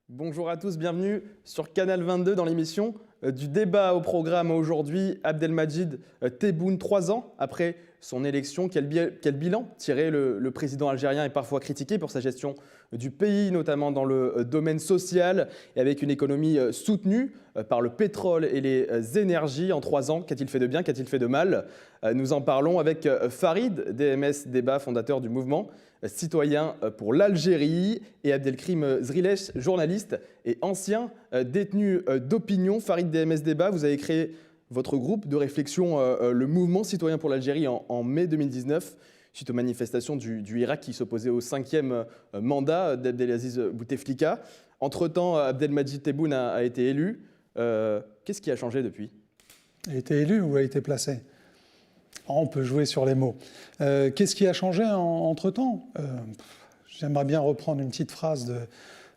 Bonjour à tous, bienvenue sur Canal 22 dans l'émission du débat au programme aujourd'hui. Abdelmadjid Tebboune, 3 ans après son élection, quel bilan tirer le président algérien est parfois critiqué pour sa gestion du pays, notamment dans le domaine social et avec une économie soutenue par le pétrole et les énergies. En 3 ans, qu'a-t-il fait de bien, qu'a-t-il fait de mal? Nous en parlons avec Farid DMS Débat, fondateur du mouvement citoyen pour l'Algérie, et Abdelkrim Zrilech, journaliste et ancien détenu d'opinion. Farid DMS Débat, vous avez créé votre groupe de réflexion, le mouvement citoyen pour l'Algérie, en mai 2019, suite aux manifestations du Irak qui s'opposait au 5e mandat d'Abdelaziz Bouteflika. Entre-temps, Abdelmadjid Tebboune a été élu. Qu'est-ce qui a changé depuis? Il a été élu ou a été placé? On peut jouer sur les mots. Qu'est-ce qui a changé entre-temps? J'aimerais bien reprendre une petite phrase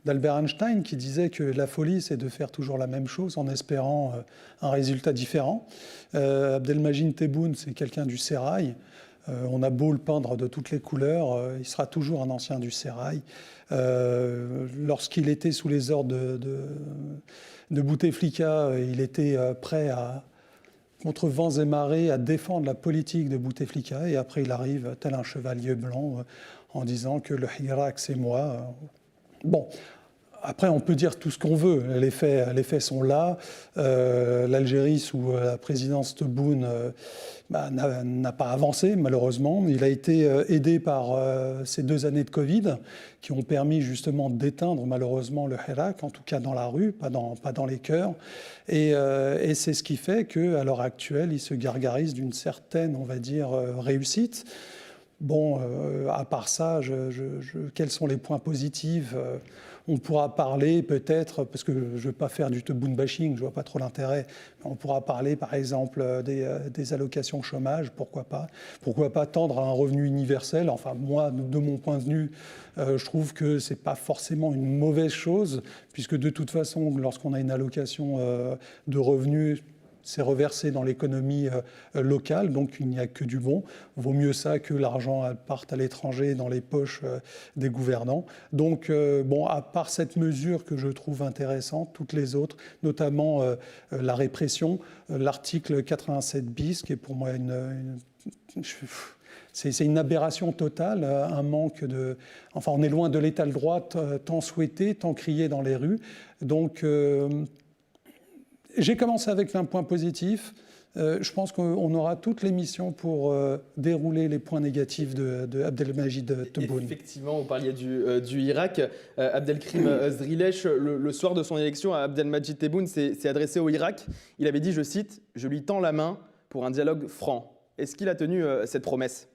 d'Albert Einstein qui disait que la folie, c'est de faire toujours la même chose en espérant un résultat différent. Abdelmadjid Tebboune, c'est quelqu'un du sérail. On a beau le peindre de toutes les couleurs, il sera toujours un ancien du sérail. Lorsqu'il était sous les ordres de Bouteflika, il était prêt à, contre vents et marées, à défendre la politique de Bouteflika. Et après, il arrive tel un chevalier blanc en disant que le Hirak, c'est moi. Bon. Après, on peut dire tout ce qu'on veut. Les faits sont là. L'Algérie, sous la présidence Tebboune, n'a pas avancé, malheureusement. Il a été aidé par ces 2 années de Covid qui ont permis justement d'éteindre, malheureusement, le Hirak, en tout cas dans la rue, pas dans les cœurs. Et c'est ce qui fait qu'à l'heure actuelle, il se gargarise d'une certaine, on va dire, réussite. Bon, à part ça, quels sont les points positifs? On pourra parler peut-être, parce que je ne veux pas faire du Tebboune bashing, je ne vois pas trop l'intérêt, on pourra parler par exemple des allocations chômage, pourquoi pas? Pourquoi pas tendre à un revenu universel? Enfin, moi, de mon point de vue, je trouve que ce n'est pas forcément une mauvaise chose, puisque de toute façon, lorsqu'on a une allocation de revenus, c'est reversé dans l'économie locale, donc il n'y a que du bon. Vaut mieux ça que l'argent parte à l'étranger dans les poches des gouvernants. Donc, bon, à part cette mesure que je trouve intéressante, toutes les autres, notamment la répression, l'article 87 bis, qui est pour moi c'est une aberration totale, un manque de... Enfin, on est loin de l'état de droit tant souhaité, tant crié dans les rues. Donc... J'ai commencé avec un point positif. Je pense qu'on aura toute l'émission pour dérouler les points négatifs de Abdelmadjid Tebboune. Effectivement, vous parliez du Irak. Abdelkrim Zrilech, le soir de son élection, Abdelmadjid Tebboune s'est adressé au Irak. Il avait dit, je cite, « Je lui tends la main pour un dialogue franc ». Est-ce qu'il a tenu cette promesse?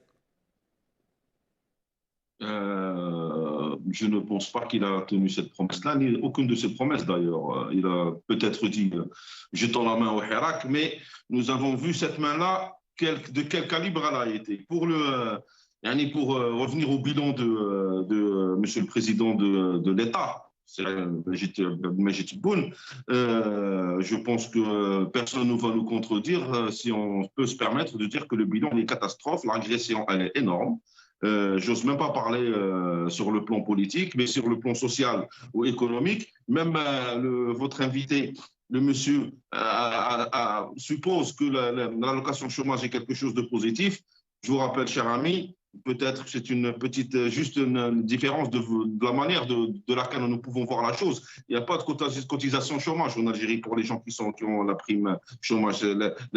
Je ne pense pas qu'il a tenu cette promesse-là, ni aucune de ses promesses d'ailleurs. Il a peut-être dit « je tends la main au Hirak », mais nous avons vu cette main-là, de quel calibre elle a été. Pour revenir au bilan de Monsieur le Président de l'État, c'est Abdelmadjid Tebboune, je pense que personne ne va nous contredire si on peut se permettre de dire que le bilan est une catastrophe, l'agression elle est énorme. J'ose même pas parler sur le plan politique, mais sur le plan social ou économique. Même votre invité, le monsieur, suppose que l'allocation de chômage est quelque chose de positif. Je vous rappelle, cher ami, peut-être que c'est juste une différence de la manière de laquelle nous pouvons voir la chose. Il n'y a pas de cotisation chômage en Algérie pour les gens qui ont la prime chômage.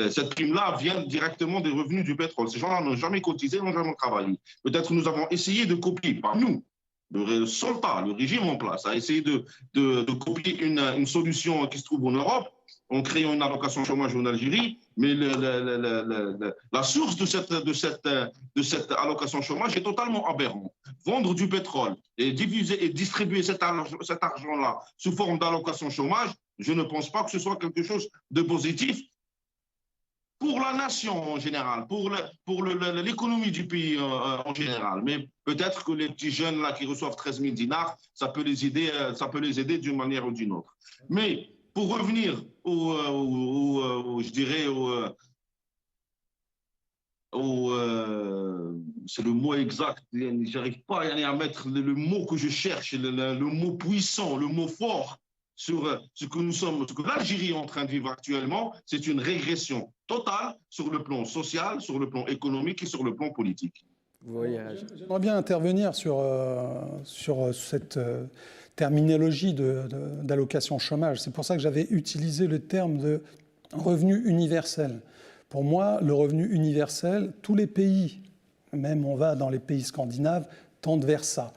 Cette prime-là vient directement des revenus du pétrole. Ces gens-là n'ont jamais cotisé, n'ont jamais travaillé. Peut-être que nous avons essayé de copier, par nous, le soldat, le régime en place, a essayé de copier une solution qui se trouve en Europe, en créant une allocation chômage en Algérie, mais la source de cette allocation chômage est totalement aberrante. Vendre du pétrole et distribuer cet argent-là sous forme d'allocation chômage, je ne pense pas que ce soit quelque chose de positif pour la nation en général, pour l'économie du pays en général. Mais peut-être que les petits jeunes là qui reçoivent 13 000 dinars, ça peut les aider d'une manière ou d'une autre. Mais pour revenir je dirais, c'est le mot exact, j'arrive pas à mettre le mot que je cherche, le mot puissant, le mot fort sur ce que l'Algérie est en train de vivre actuellement, c'est une régression totale sur le plan social, sur le plan économique et sur le plan politique. J'aimerais bien intervenir sur cette terminologie d'allocation chômage. C'est pour ça que j'avais utilisé le terme de revenu universel. Pour moi, le revenu universel, tous les pays, même on va dans les pays scandinaves, tendent vers ça.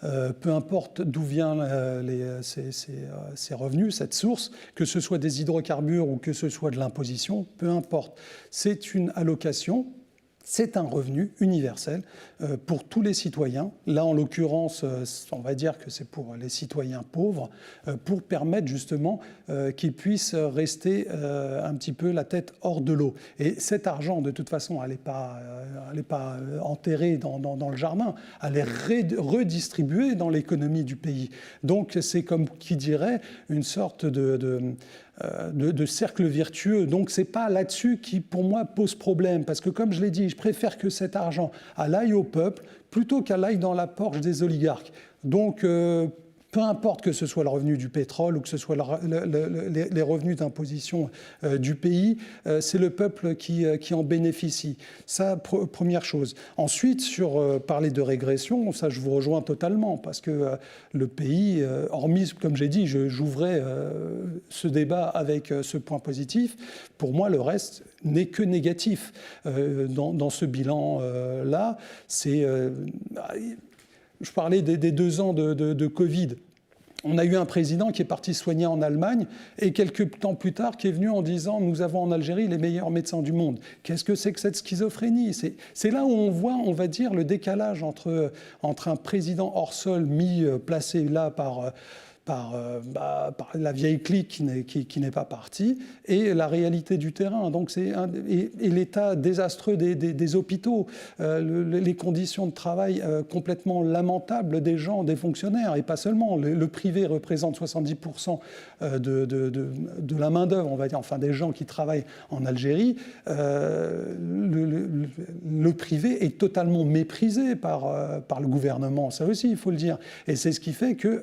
Peu importe d'où viennent ces revenus, cette source, que ce soit des hydrocarbures ou que ce soit de l'imposition, peu importe. C'est une allocation. C'est un revenu universel pour tous les citoyens. Là, en l'occurrence, on va dire que c'est pour les citoyens pauvres, pour permettre justement qu'ils puissent rester un petit peu la tête hors de l'eau. Et cet argent, de toute façon, elle n'est pas enterrée dans le jardin, elle est redistribuée dans l'économie du pays. Donc, c'est comme qui dirait une sorte de cercle vertueux. Donc, ce n'est pas là-dessus qui, pour moi, pose problème. Parce que, comme je l'ai dit, je préfère que cet argent aille au peuple plutôt qu'elle aille dans la poche des oligarques. Donc, peu importe que ce soit le revenu du pétrole ou que ce soit les revenus d'imposition du pays, c'est le peuple qui en bénéficie. Ça, première chose. Ensuite, sur parler de régression, ça je vous rejoins totalement, parce que le pays, hormis, comme j'ai dit, j'ouvrais ce débat avec ce point positif, pour moi le reste n'est que négatif. Dans ce bilan-là, je parlais des 2 ans de Covid. On a eu un président qui est parti soigner en Allemagne et quelques temps plus tard qui est venu en disant « Nous avons en Algérie les meilleurs médecins du monde ». Qu'est-ce que c'est que cette schizophrénie ? C'est là où on voit, on va dire, le décalage entre un président hors sol placé là par la vieille clique qui n'est pas partie, et la réalité du terrain. Donc et l'état désastreux des hôpitaux, les conditions de travail complètement lamentables des gens, des fonctionnaires, et pas seulement. Le privé représente 70% de la main-d'œuvre, on va dire, enfin des gens qui travaillent en Algérie. Le privé est totalement méprisé par le gouvernement, ça aussi, il faut le dire. Et c'est ce qui fait que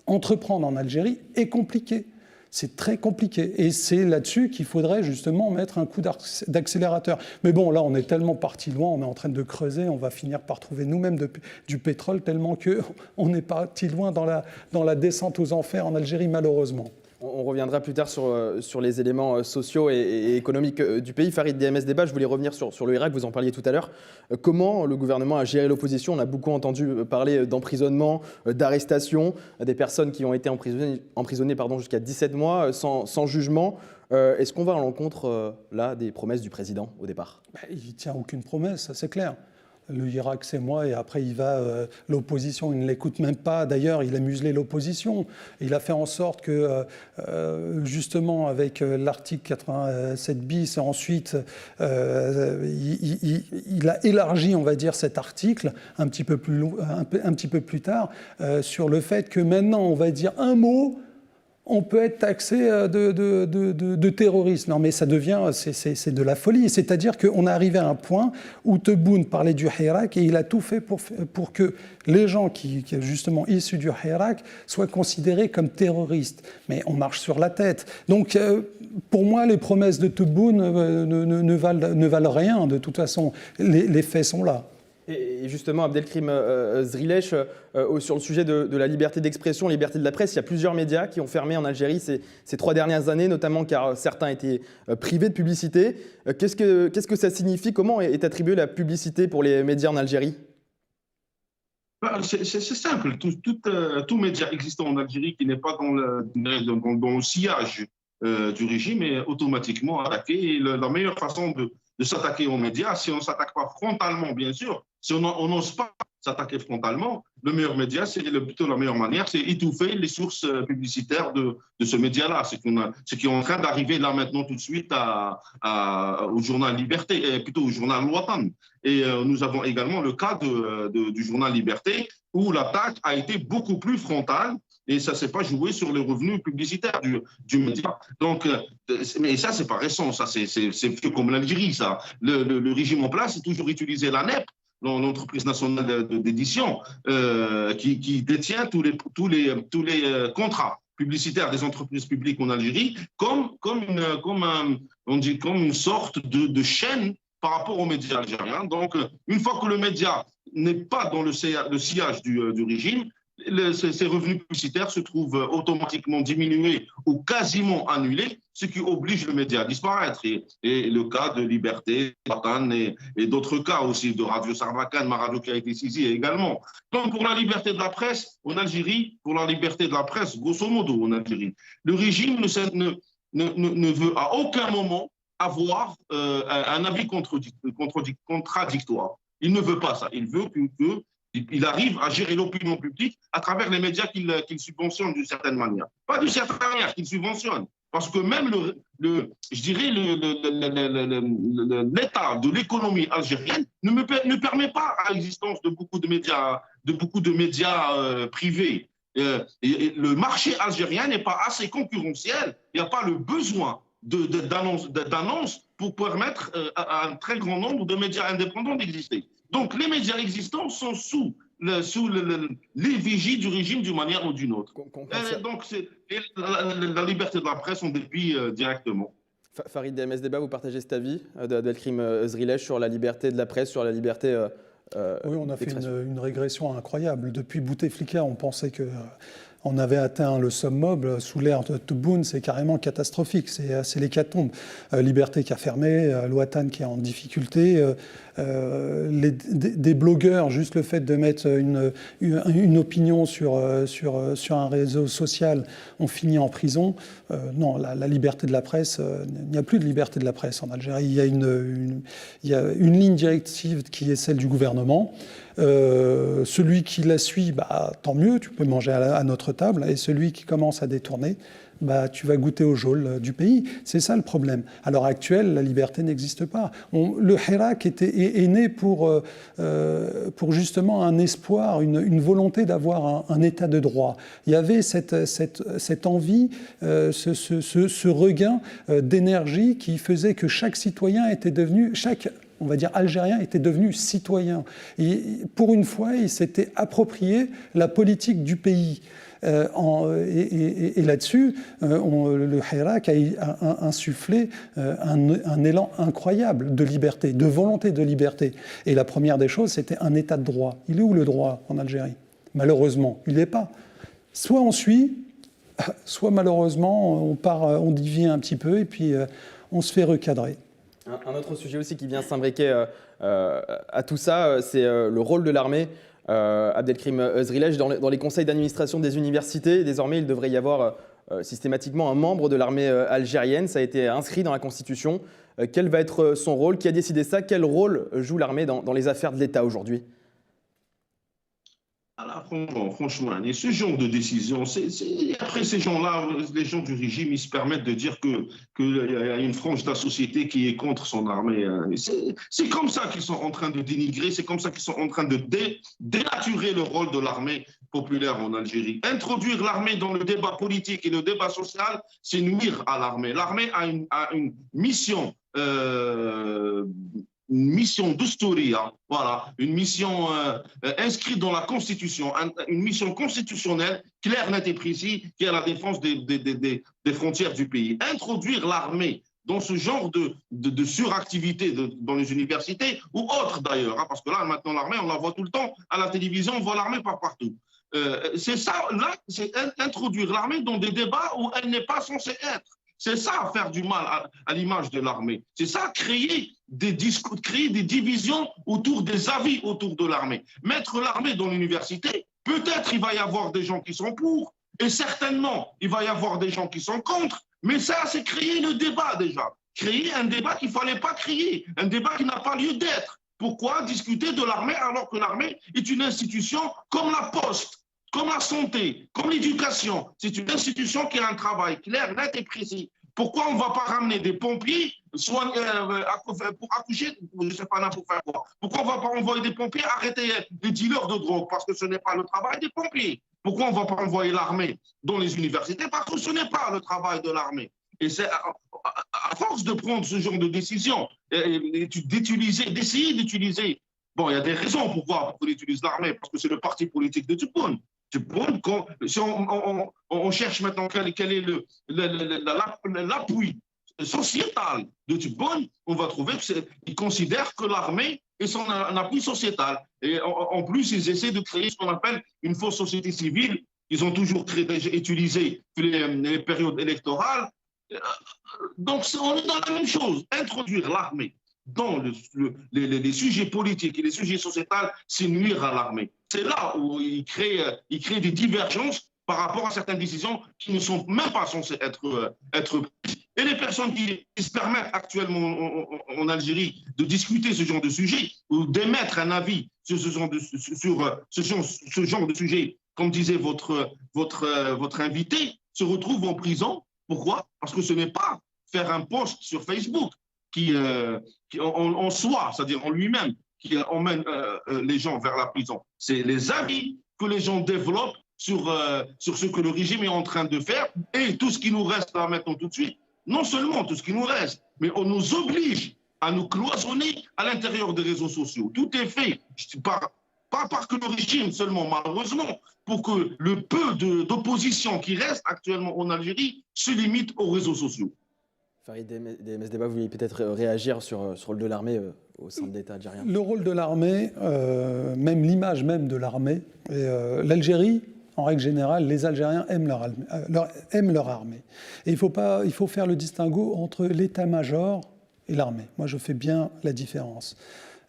entreprendre en Algérie est compliqué. C'est très compliqué. Et c'est là-dessus qu'il faudrait justement mettre un coup d'accélérateur. Mais bon, là, on est tellement parti loin, on est en train de creuser, on va finir par trouver nous-mêmes du pétrole tellement qu'on est parti loin dans la descente aux enfers en Algérie, malheureusement. On reviendra plus tard sur les éléments sociaux et économiques du pays. Farid DMS Débat, je voulais revenir sur le Irak, vous en parliez tout à l'heure. Comment le gouvernement a géré l'opposition ? On a beaucoup entendu parler d'emprisonnement, d'arrestation, des personnes qui ont été emprisonnées jusqu'à 17 mois sans jugement. Est-ce qu'on va à l'encontre là des promesses du président au départ ? Il ne tient aucune promesse, ça c'est clair. Le Irak, c'est moi, et après, il va. L'opposition, il ne l'écoute même pas. D'ailleurs, il a muselé l'opposition. Il a fait en sorte que, justement, avec l'article 87 bis, ensuite, il a élargi, on va dire, cet article un petit peu plus tard, sur le fait que maintenant, on va dire un mot. On peut être taxé de terroriste. Non, mais ça devient, c'est de la folie. C'est-à-dire qu'on est arrivé à un point où Tebboune parlait du Hirak et il a tout fait pour que les gens qui justement issus du Hirak soient considérés comme terroristes. Mais on marche sur la tête. Donc, pour moi, les promesses de Tebboune ne valent rien. De toute façon, les faits sont là. Et justement, Abdelkrim Zrilech, sur le sujet de la liberté d'expression, liberté de la presse, il y a plusieurs médias qui ont fermé en Algérie ces 3 dernières années, notamment car certains étaient privés de publicité. Qu'est-ce que ça signifie ? Comment est attribuée la publicité pour les médias en Algérie ? C'est simple. Tout média existant en Algérie qui n'est pas dans le sillage du régime est automatiquement attaqué. Et la meilleure façon de s'attaquer aux médias, si on ne s'attaque pas frontalement, bien sûr, si on n'ose pas s'attaquer frontalement, le meilleur média, plutôt la meilleure manière, c'est étouffer les sources publicitaires de ce média-là. Ce qui est en train d'arriver là maintenant tout de suite au journal Liberté, plutôt au journal Ouatan. Et nous avons également le cas du journal Liberté, où l'attaque a été beaucoup plus frontale et ça ne s'est pas joué sur les revenus publicitaires du média. Donc, mais ça, ce n'est pas récent, ça, c'est vieux comme l'Algérie, ça. Le régime en place a toujours utilisé la NEP, l'entreprise nationale d'édition, qui détient tous les contrats publicitaires des entreprises publiques en Algérie comme une sorte de chaîne par rapport aux médias algériens. Donc, une fois que le média n'est pas dans le sillage du régime, ces revenus publicitaires se trouvent automatiquement diminués ou quasiment annulés, ce qui oblige le média à disparaître. Et le cas de Liberté, Watan et d'autres cas aussi, de Radio Sarbacane, ma radio qui a été saisie également. Donc pour la liberté de la presse en Algérie, pour la liberté de la presse, grosso modo en Algérie, le régime ne veut à aucun moment avoir un avis contradictoire. Il ne veut pas ça. Il veut qu'il arrive à gérer l'opinion publique à travers les médias qu'il subventionne d'une certaine manière. Pas d'une certaine manière, qu'il subventionne. Parce que même l'état de l'économie algérienne ne permet pas à l'existence de beaucoup de médias privés. Et le marché algérien n'est pas assez concurrentiel. Il n'y a pas le besoin d'annonces pour permettre à un très grand nombre de médias indépendants d'exister. Donc les médias existants sont sous l'effigie du régime d'une manière ou d'une autre. Donc la liberté de la presse en dépit directement. Farid DMS Débat, vous partagez cet avis d'Abdelkrim Ezrilech sur la liberté de la presse, sur la liberté oui, on a fait une régression incroyable. Depuis Bouteflika, on pensait que on avait atteint le summum. Sous l'ère de Tebboune, c'est carrément catastrophique. C'est l'hécatombe. Liberté qui a fermé, Watan qui est en difficulté, des blogueurs, juste le fait de mettre une opinion sur un réseau social, ont fini en prison. Non, la liberté de la presse, il n'y a plus de liberté de la presse en Algérie. Il y a une ligne directive qui est celle du gouvernement. Celui qui la suit, tant mieux, tu peux manger à notre table. Et celui qui commence à détourner, tu vas goûter au geôle du pays. C'est ça le problème. À l'heure actuelle, la liberté n'existe pas. Le Hirak est né pour justement un espoir, une volonté d'avoir un état de droit. Il y avait cette envie, ce regain d'énergie qui faisait que chaque citoyen était devenu, on va dire algérien, était devenu citoyen. Et pour une fois, il s'était approprié la politique du pays. Et là-dessus, le Hirak a insufflé un élan incroyable de liberté, de volonté de liberté. Et la première des choses, c'était un état de droit. Il est où le droit en Algérie? Malheureusement, il n'est pas. Soit on suit, soit malheureusement, on dévie un petit peu et puis on se fait recadrer. Un autre sujet aussi qui vient s'imbriquer à tout ça, c'est le rôle de l'armée. Abdelkrim Ezrilech, dans les conseils d'administration des universités, désormais il devrait y avoir systématiquement un membre de l'armée algérienne. Ça a été inscrit dans la Constitution. Quel va être son rôle? Qui a décidé ça? Quel rôle joue l'armée dans les affaires de l'État aujourd'hui? Alors, franchement, et ce genre de décision, après ces gens-là, les gens du régime, ils se permettent de dire qu'il y a une frange de la société qui est contre son armée. C'est comme ça qu'ils sont en train de dénigrer, c'est comme ça qu'ils sont en train de dénaturer le rôle de l'armée populaire en Algérie. Introduire l'armée dans le débat politique et le débat social, c'est nuire à l'armée. L'armée a une mission. Une mission d'Oustoria, voilà, une mission inscrite dans la Constitution, une mission constitutionnelle claire, nette et précise, qui est la défense des frontières du pays. Introduire l'armée dans ce genre de suractivité dans les universités, ou autres d'ailleurs, parce que là, maintenant, l'armée, on la voit tout le temps, à la télévision, on voit l'armée partout. C'est ça, là, c'est introduire l'armée dans des débats où elle n'est pas censée être. C'est ça, faire du mal à l'image de l'armée. C'est ça, créer des discours, créer des divisions autour des avis autour de l'armée. Mettre l'armée dans l'université, peut-être il va y avoir des gens qui sont pour, et certainement il va y avoir des gens qui sont contre, mais ça, c'est créer le débat déjà. Créer un débat qu'il ne fallait pas créer, un débat qui n'a pas lieu d'être. Pourquoi discuter de l'armée alors que l'armée est une institution comme la poste, comme la santé, comme l'éducation? C'est une institution qui a un travail clair, net et précis. Pourquoi on ne va pas ramener des pompiers pour accoucher? Je ne sais pas là pour faire quoi. Pourquoi on ne va pas envoyer des pompiers arrêter des dealers de drogue? Parce que ce n'est pas le travail des pompiers. Pourquoi on ne va pas envoyer l'armée dans les universités? Parce que ce n'est pas le travail de l'armée. Et c'est à force de prendre ce genre de décision, d'essayer d'utiliser. Bon, il y a des raisons pourquoi on utilise l'armée, parce que c'est le parti politique de Tebboune. Si on cherche maintenant quel est l'appui sociétal de Tebboune, on va trouver qu'ils considèrent que l'armée est son appui sociétal. Et en plus, ils essaient de créer ce qu'on appelle une fausse société civile. Ils ont toujours utilisé les périodes électorales. Donc, on est dans la même chose. Introduire l'armée dans les sujets politiques et les sujets sociétaux, c'est nuire à l'armée. C'est là où il crée des divergences par rapport à certaines décisions qui ne sont même pas censées être prises. Et les personnes qui se permettent actuellement en Algérie de discuter ce genre de sujet ou d'émettre un avis sur ce genre de sujet, comme disait votre invité, se retrouvent en prison. Pourquoi? Parce que ce n'est pas faire un post sur Facebook qui en soi, c'est-à-dire en lui-même, qui emmène les gens vers la prison. C'est les avis que les gens développent sur ce que le régime est en train de faire et tout ce qui nous reste là maintenant tout de suite. Non seulement tout ce qui nous reste, mais on nous oblige à nous cloisonner à l'intérieur des réseaux sociaux. Tout est fait, pas par que le régime seulement, malheureusement, pour que le peu d'opposition qui reste actuellement en Algérie se limite aux réseaux sociaux. Farid Demesdeba, vous vouliez peut-être réagir sur le rôle de l'armée au sein de l'État algérien? Le rôle de l'armée, même l'image même de l'armée, l'Algérie, en règle générale, les Algériens aiment leur armée. Et il faut faire le distinguo entre l'état-major et l'armée. Moi, je fais bien la différence.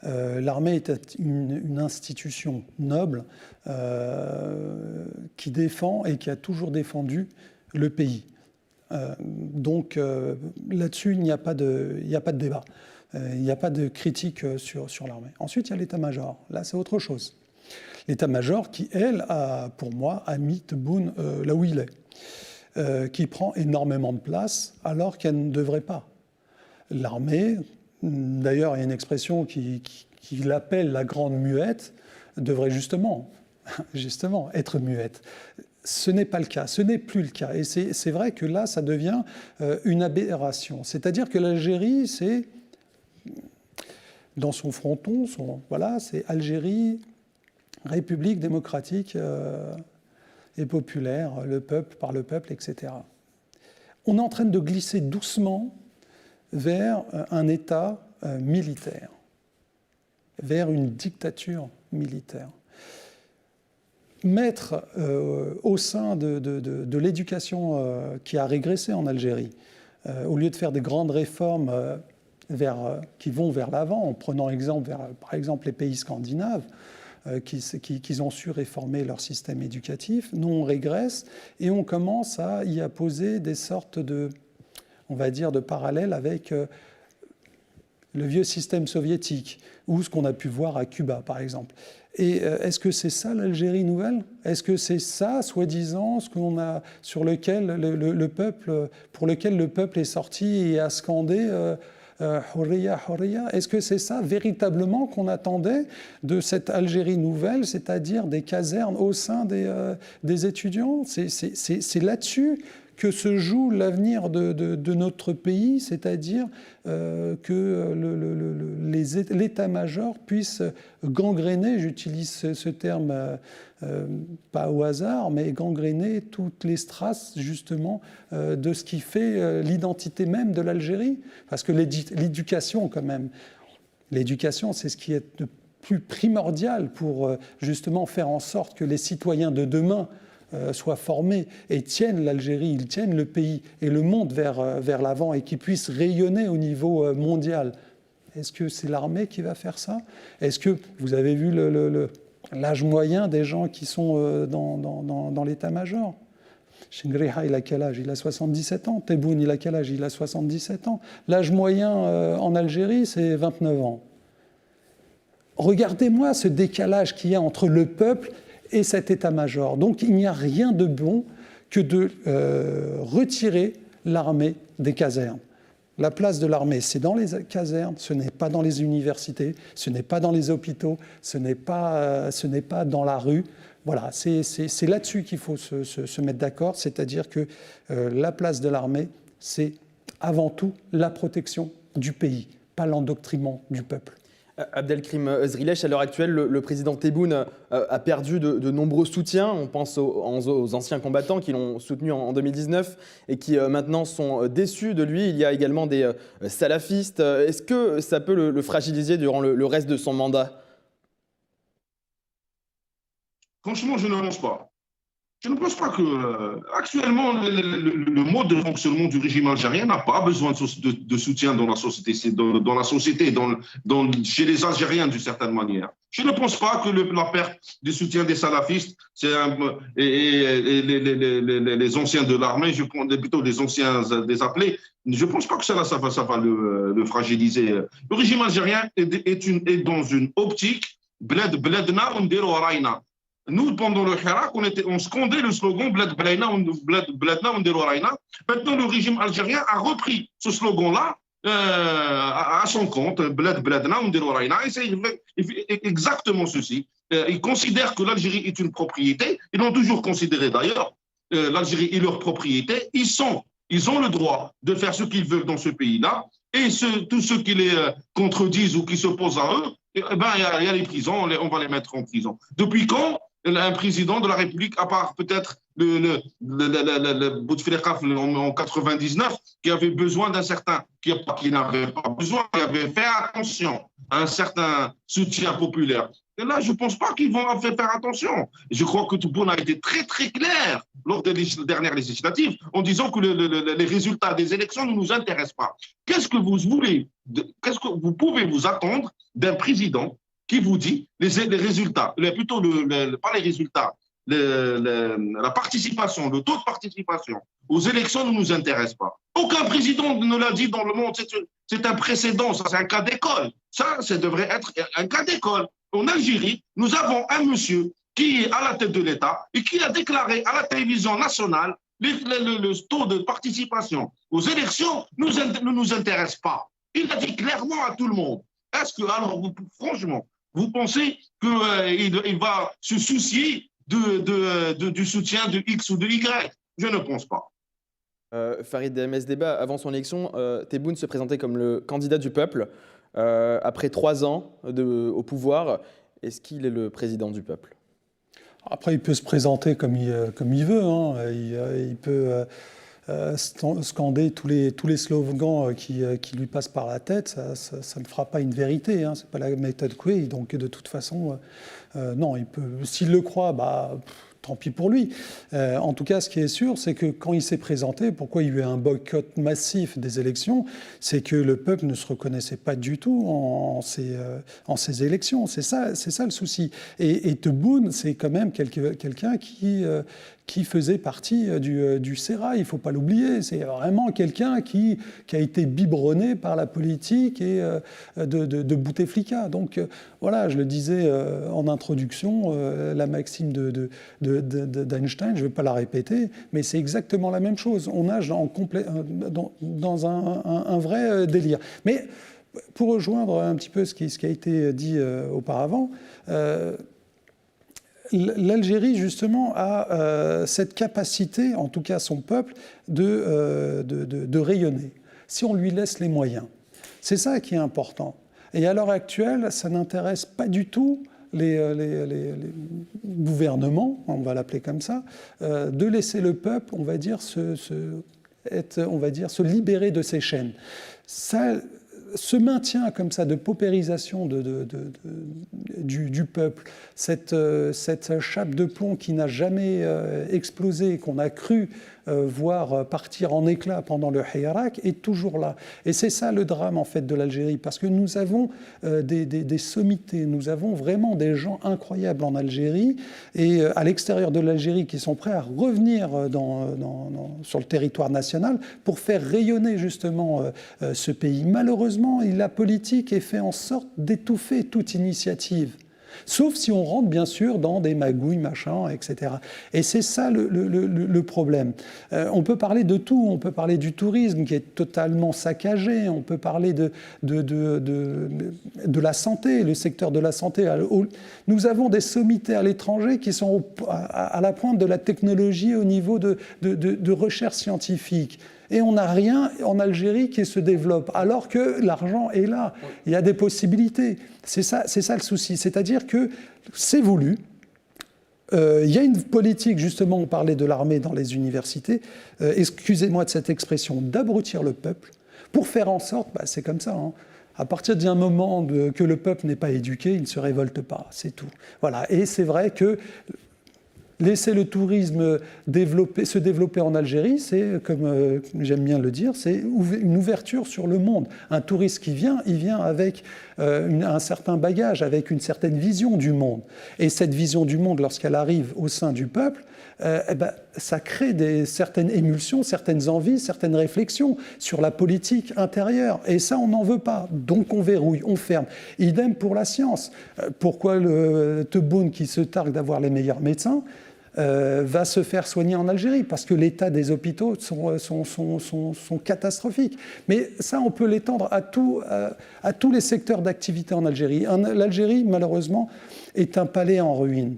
L'armée est une institution noble qui défend et qui a toujours défendu le pays. Donc là-dessus, il n'y a pas de débat. Il n'y a pas de critique sur l'armée. Ensuite, il y a l'état-major. Là, c'est autre chose. L'état-major qui, elle, pour moi, a mis Tebboune là où il est, qui prend énormément de place alors qu'elle ne devrait pas. L'armée, d'ailleurs, il y a une expression qui l'appelle la grande muette, devrait justement être muette. Ce n'est pas le cas, ce n'est plus le cas. Et c'est vrai que là, ça devient une aberration. C'est-à-dire que l'Algérie, c'est, dans son fronton, c'est Algérie, République démocratique et populaire, le peuple par le peuple, etc. On est en train de glisser doucement vers un État militaire, vers une dictature militaire. Mettre au sein de l'éducation qui a régressé en Algérie, au lieu de faire des grandes réformes qui vont vers l'avant, en prenant exemple par exemple les pays scandinaves, qui ont su réformer leur système éducatif, nous on régresse et on commence à y apposer des sortes de parallèles avec le vieux système soviétique ou ce qu'on a pu voir à Cuba, par exemple. Et est-ce que c'est ça l'Algérie nouvelle? Est-ce que c'est ça, soi-disant, pour lequel le peuple est sorti et a scandé Hourria, Hourria? Est-ce que c'est ça véritablement qu'on attendait de cette Algérie nouvelle, c'est-à-dire des casernes au sein des étudiants? C'est là-dessus que se joue l'avenir de notre pays, c'est-à-dire que l'état-major puisse gangréner, j'utilise ce terme pas au hasard, mais gangréner toutes les strates justement de ce qui fait l'identité même de l'Algérie. Parce que l'éducation quand même, l'éducation c'est ce qui est de plus primordial pour justement faire en sorte que les citoyens de demain soient formés et tiennent l'Algérie, ils tiennent le pays et le monde vers l'avant et qu'ils puissent rayonner au niveau mondial. Est-ce que c'est l'armée qui va faire ça? Est-ce que vous avez vu l'âge moyen des gens qui sont dans l'état-major? Chengriha, il a quel âge? Il a 77 ans. Tebboune, il a quel âge? Il a 77 ans. L'âge moyen en Algérie, c'est 29 ans. Regardez-moi ce décalage qu'il y a entre le peuple et cet état-major. Donc il n'y a rien de bon que de retirer l'armée des casernes. La place de l'armée, c'est dans les casernes, ce n'est pas dans les universités, ce n'est pas dans les hôpitaux, ce n'est pas dans la rue. voilà, c'est là-dessus qu'il faut se mettre d'accord, c'est-à-dire que la place de l'armée, c'est avant tout la protection du pays, pas l'endoctrinement du peuple. Abdelkrim Zrilech, à l'heure actuelle, le président Tebboune a perdu de nombreux soutiens. On pense aux anciens combattants qui l'ont soutenu en 2019 et qui maintenant sont déçus de lui. Il y a également des salafistes. Est-ce que ça peut le fragiliser durant le reste de son mandat? Franchement, je ne pense pas. Je ne pense pas que actuellement le mode de fonctionnement du régime algérien n'a pas besoin de soutien dans la société, chez les Algériens d'une certaine manière. Je ne pense pas que la perte du soutien des salafistes et les anciens de l'armée, je prends plutôt les anciens des appelés, je ne pense pas que ça va le fragiliser. Le régime algérien est dans une optique bledna ondiro raina. Nous, pendant le Hirak, on scandait le slogan Bledna ondiro raina. Maintenant, le régime algérien a repris ce slogan-là à son compte, Bledna ondiro raina. Il fait exactement ceci. Ils considèrent que l'Algérie est une propriété. Ils l'ont toujours considéré d'ailleurs. L'Algérie est leur propriété. Ils ont le droit de faire ce qu'ils veulent dans ce pays-là. Et tous ceux qui les contredisent ou qui s'opposent à eux, il y a les prisons, on va les mettre en prison. Depuis quand un président de la République, à part peut-être le Bouteflika en 99, qui avait besoin d'un certain, qui n'avait pas besoin, qui avait fait attention à un certain soutien populaire. Et là, je ne pense pas qu'ils vont faire attention. Je crois que Tebboune a été très, très clair lors des dernières législatives en disant que les résultats des élections ne nous intéressent pas. Qu'est-ce que vous pouvez vous attendre d'un président qui vous dit les résultats, plutôt pas les résultats, la participation, le taux de participation aux élections ne nous intéresse pas. Aucun président ne l'a dit dans le monde, c'est un précédent, ça c'est un cas d'école. Ça devrait être un cas d'école. En Algérie, nous avons un monsieur qui est à la tête de l'État et qui a déclaré à la télévision nationale le taux de participation aux élections ne nous intéresse pas. Il l'a dit clairement à tout le monde. Est-ce que, alors, franchement, vous pensez qu'il va se soucier du soutien de X ou de Y? Je ne pense pas. Farid Mesdeba, avant son élection, Tebboune se présentait comme le candidat du peuple. Après 3 ans au pouvoir, est-ce qu'il est le président du peuple? Après, il peut se présenter comme il veut. Hein. Il peut scander tous les slogans qui lui passent par la tête. Ça ne fera pas une vérité. Hein. Ce n'est pas la méthode Coué. Donc, de toute façon, non, il peut. S'il le croit, tant pis pour lui. En tout cas, ce qui est sûr, c'est que quand il s'est présenté, pourquoi il y a eu un boycott massif des élections, c'est que le peuple ne se reconnaissait pas du tout en ces élections. C'est ça le souci. Et Tebboune, c'est quand même quelqu'un qui faisait partie du Sérail, il ne faut pas l'oublier. C'est vraiment quelqu'un qui a été biberonné par la politique et de Bouteflika. Donc voilà, je le disais en introduction, la maxime d'Einstein, je ne vais pas la répéter, mais c'est exactement la même chose. On nage dans un vrai délire. Mais pour rejoindre un petit peu ce qui a été dit auparavant, l'Algérie, justement, a cette capacité, en tout cas son peuple, de rayonner, si on lui laisse les moyens. C'est ça qui est important. Et à l'heure actuelle, ça n'intéresse pas du tout les gouvernements, on va l'appeler comme ça, de laisser le peuple, on va dire, se libérer de ses chaînes. Ça, ce maintien comme ça de paupérisation du peuple, cette chape de plomb qui n'a jamais explosé, qu'on a cru voir partir en éclats pendant le Hirak, est toujours là. Et c'est ça le drame en fait de l'Algérie, parce que nous avons des sommités, nous avons vraiment des gens incroyables en Algérie et à l'extérieur de l'Algérie qui sont prêts à revenir sur le territoire national pour faire rayonner justement ce pays. Malheureusement, la politique est faite en sorte d'étouffer toute initiative. Sauf si on rentre bien sûr dans des magouilles, machin, etc. Et c'est ça le problème. On peut parler de tout, on peut parler du tourisme qui est totalement saccagé, on peut parler de la santé, le secteur de la santé. Nous avons des sommités à l'étranger qui sont à la pointe de la technologie au niveau de recherche scientifique. Et on n'a rien en Algérie qui se développe, alors que l'argent est là. Il y a des possibilités. C'est ça le souci. C'est-à-dire que c'est voulu. Il y a une politique, justement, on parlait de l'armée dans les universités, excusez-moi de cette expression, d'abrutir le peuple, pour faire en sorte, c'est comme ça, hein, à partir d'un moment que le peuple n'est pas éduqué, il ne se révolte pas, c'est tout. Voilà. Et c'est vrai que laisser le tourisme se développer en Algérie, c'est, comme j'aime bien le dire, c'est une ouverture sur le monde. Un touriste qui vient, il vient avec un certain bagage, avec une certaine vision du monde. Et cette vision du monde, lorsqu'elle arrive au sein du peuple, ça crée certaines émulsions, certaines envies, certaines réflexions sur la politique intérieure. Et ça, on n'en veut pas. Donc on verrouille, on ferme. Idem pour la science. Pourquoi le Tebboune, qui se targue d'avoir les meilleurs médecins, va se faire soigner en Algérie, parce que l'état des hôpitaux sont catastrophiques. Mais ça, on peut l'étendre à tous les secteurs d'activité en Algérie. L'Algérie, malheureusement, est un palais en ruine.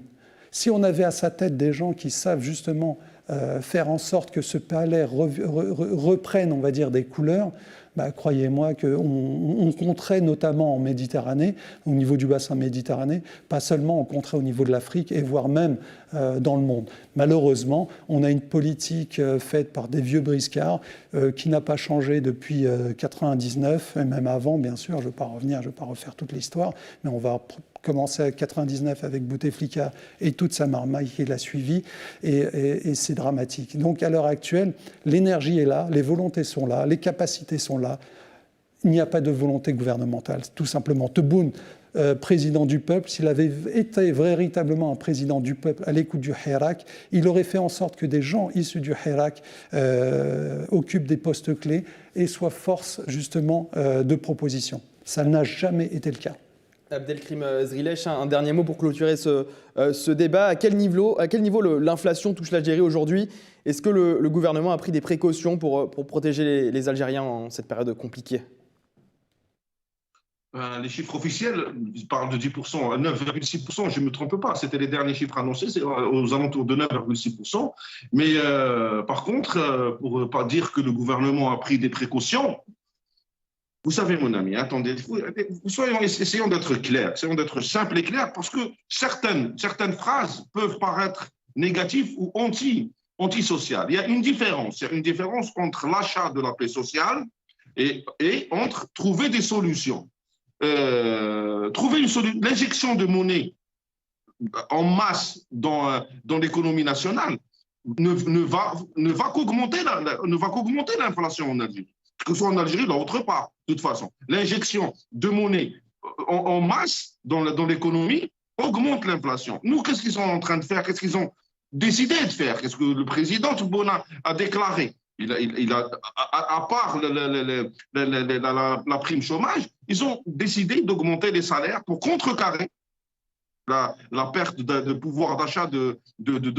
Si on avait à sa tête des gens qui savent justement faire en sorte que ce palais reprenne, on va dire, des couleurs, croyez-moi qu'on compterait notamment en Méditerranée, au niveau du bassin méditerranéen, pas seulement, on compterait au niveau de l'Afrique et voire même dans le monde. Malheureusement, on a une politique faite par des vieux briscards qui n'a pas changé depuis 99, et même avant, bien sûr, je ne vais pas revenir, je ne vais pas refaire toute l'histoire, mais on va commencer à 99 avec Bouteflika et toute sa marmaille qui l'a suivi, et c'est dramatique. Donc à l'heure actuelle, l'énergie est là, les volontés sont là, les capacités sont là. Il n'y a pas de volonté gouvernementale, tout simplement. Tebboune, président du peuple, s'il avait été véritablement un président du peuple à l'écoute du Hirak, il aurait fait en sorte que des gens issus du Hirak occupent des postes clés et soient force justement de proposition. Ça n'a jamais été le cas. Abdelkrim Zrilech, un dernier mot pour clôturer ce débat. À quel niveau l'inflation touche l'Algérie aujourd'hui? Est-ce que le gouvernement a pris des précautions pour protéger les Algériens en cette période compliquée? Les chiffres officiels parlent de 10%, 9,6%, je ne me trompe pas, c'était les derniers chiffres annoncés, c'est aux alentours de 9,6%. Mais par contre, pour ne pas dire que le gouvernement a pris des précautions, vous savez, mon ami, attendez, essayons d'être clairs, essayons d'être simples et clairs, parce que certaines phrases peuvent paraître négatives ou antisociales. Il y a une différence entre l'achat de la paix sociale et entre trouver des solutions. L'injection de monnaie en masse dans l'économie nationale ne va qu'augmenter l'inflation en Algérie. Que ce soit en Algérie ou autre part, de toute façon. L'injection de monnaie en masse dans l'économie augmente l'inflation. Nous, qu'est-ce qu'ils sont en train de faire? Qu'est-ce qu'ils ont décidé de faire? Qu'est-ce que le président Tebboune a déclaré? À part la prime chômage, ils ont décidé d'augmenter les salaires pour contrecarrer la perte de pouvoir d'achat de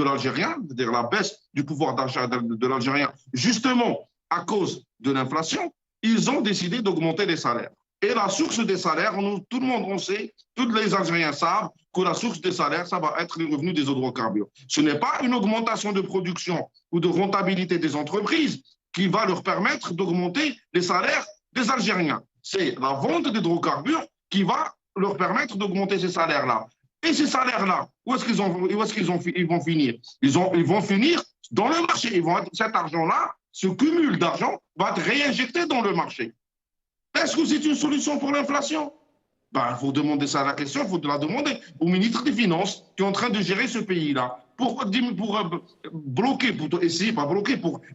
l'Algérien, c'est-à-dire la baisse du pouvoir d'achat de l'Algérien, justement à cause de l'inflation. Ils ont décidé d'augmenter les salaires. Et la source des salaires, tout le monde sait, tous les Algériens savent que la source des salaires, ça va être les revenus des hydrocarbures. Ce n'est pas une augmentation de production ou de rentabilité des entreprises qui va leur permettre d'augmenter les salaires des Algériens. C'est la vente d'hydrocarbures qui va leur permettre d'augmenter ces salaires-là. Et ces salaires-là, où est-ce qu'ils vont finir? Ils vont finir dans le marché. Cet argent-là, ce cumul d'argent va être réinjecté dans le marché. Est-ce que c'est une solution pour l'inflation? Il faut demander ça à la question, il faut la demander au ministre des Finances qui est en train de gérer ce pays-là pour bloquer, pour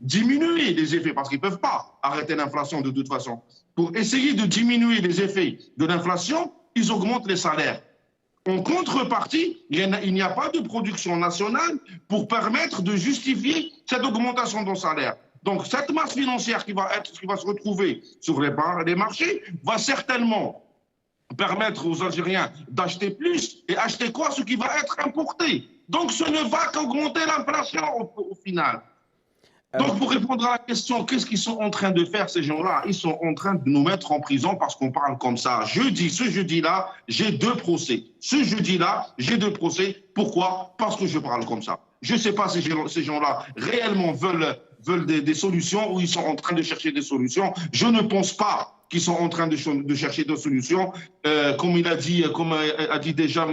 diminuer les effets, parce qu'ils ne peuvent pas arrêter l'inflation de toute façon. Pour essayer de diminuer les effets de l'inflation, ils augmentent les salaires. En contrepartie, il n'y a pas de production nationale pour permettre de justifier cette augmentation de salaire. Donc, cette masse financière qui va se retrouver sur les marchés va certainement permettre aux Algériens d'acheter plus et acheter quoi? Ce qui va être importé. Donc, ce ne va qu'augmenter l'inflation au final. Donc, pour répondre à la question, qu'est-ce qu'ils sont en train de faire, ces gens-là? Ils sont en train de nous mettre en prison parce qu'on parle comme ça. Ce jeudi-là, j'ai 2 procès. Ce jeudi-là, j'ai 2 procès. Pourquoi? Parce que je parle comme ça. Je ne sais pas si ces gens-là réellement veulent des solutions ou ils sont en train de chercher des solutions. Je ne pense pas qu'ils sont en train de chercher des solutions. Comme a dit déjà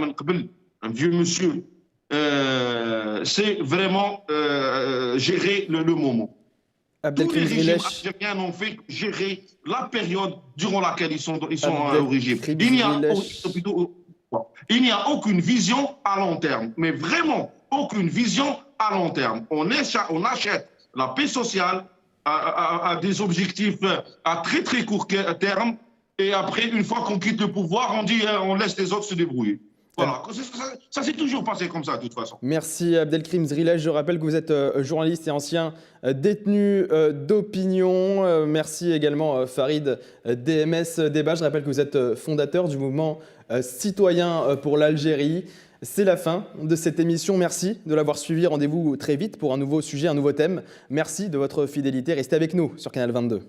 un vieux monsieur, c'est vraiment gérer le moment. Tous les régimes algériens ont fait gérer la période durant laquelle ils sont au régime. Il n'y a aucune vision à long terme, mais vraiment aucune vision à long terme. On achète la paix sociale à des objectifs à très très court terme, et après, une fois qu'on quitte le pouvoir, on laisse les autres se débrouiller. Voilà, ça s'est toujours passé comme ça de toute façon. Merci Abdelkrim Zrilej. Je rappelle que vous êtes journaliste et ancien détenu d'opinion. Merci également Farid DMS Débat. Je rappelle que vous êtes fondateur du mouvement citoyen pour l'Algérie. C'est la fin de cette émission. Merci de l'avoir suivi. Rendez-vous très vite pour un nouveau sujet, un nouveau thème. Merci de votre fidélité. Restez avec nous sur Canal 22.